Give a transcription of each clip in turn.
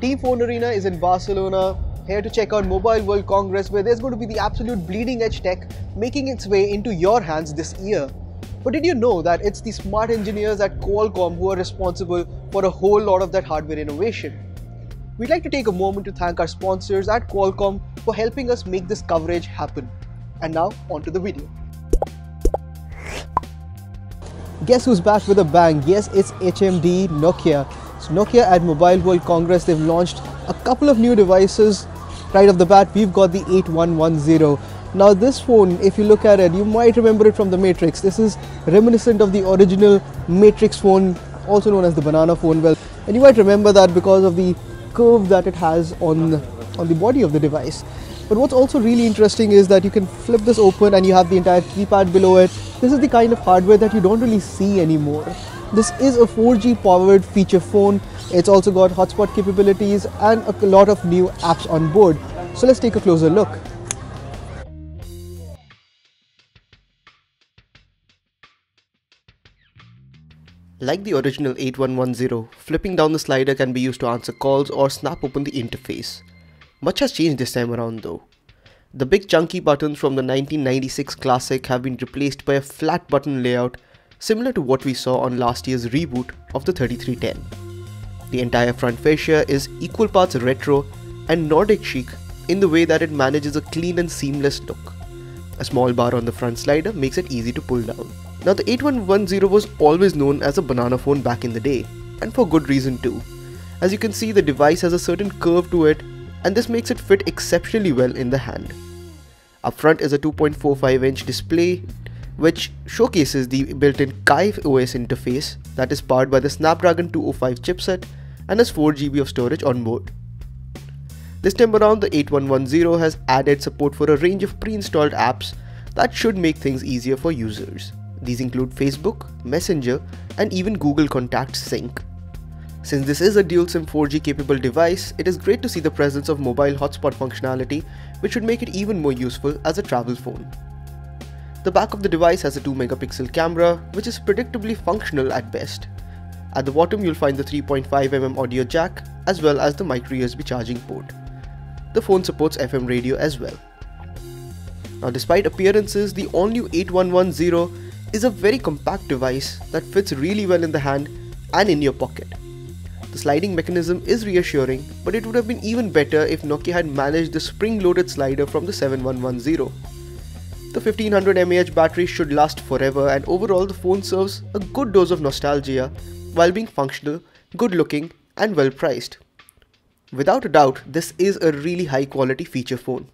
Team FoneArena is in Barcelona, here to check out Mobile World Congress, where there's going to be the absolute bleeding edge tech making its way into your hands this year. But did you know that it's the smart engineers at Qualcomm who are responsible for a whole lot of that hardware innovation? We'd like to take a moment to thank our sponsors at Qualcomm for helping us make this coverage happen. And now, on to the video. Guess who's back with a bang? Yes, it's HMD Nokia. So Nokia at Mobile World Congress, they've launched a couple of new devices. Right off the bat, we've got the 8110. Now this phone, if you look at it, you might remember it from the Matrix. This is reminiscent of the original Matrix phone, also known as the banana phone. Well, and you might remember that because of the curve that it has on the body of the device. But what's also really interesting is that you can flip this open and you have the entire keypad below it. This is the kind of hardware that you don't really see anymore. This is a 4G powered feature phone. It's also got hotspot capabilities and a lot of new apps on board. So let's take a closer look. Like the original 8110, flipping down the slider can be used to answer calls or snap open the interface. Much has changed this time around though. The big chunky buttons from the 1996 classic have been replaced by a flat button layout similar to what we saw on last year's reboot of the 3310. The entire front fascia is equal parts retro and Nordic chic in the way that it manages a clean and seamless look. A small bar on the front slider makes it easy to pull down. Now the 8110 was always known as a banana phone back in the day, and for good reason too. As you can see, the device has a certain curve to it, and this makes it fit exceptionally well in the hand. Up front is a 2.45-inch display which showcases the built-in KaiOS interface that is powered by the Snapdragon 205 chipset and has 4 GB of storage on board. This time around, the 8110 has added support for a range of pre-installed apps that should make things easier for users. These include Facebook, Messenger, and even Google Contacts Sync. Since this is a dual SIM 4G capable device, it is great to see the presence of mobile hotspot functionality, which should make it even more useful as a travel phone. The back of the device has a 2-megapixel camera, which is predictably functional at best. At the bottom, you'll find the 3.5mm audio jack, as well as the micro USB charging port. The phone supports FM radio as well. Now, despite appearances, the all-new 8110 is a very compact device that fits really well in the hand and in your pocket. The sliding mechanism is reassuring, but it would have been even better if Nokia had managed the spring-loaded slider from the 7110. The 1500 mAh battery should last forever, and overall the phone serves a good dose of nostalgia while being functional, good looking and well priced. Without a doubt, this is a really high quality feature phone.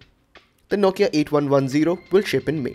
The Nokia 8110 will ship in May.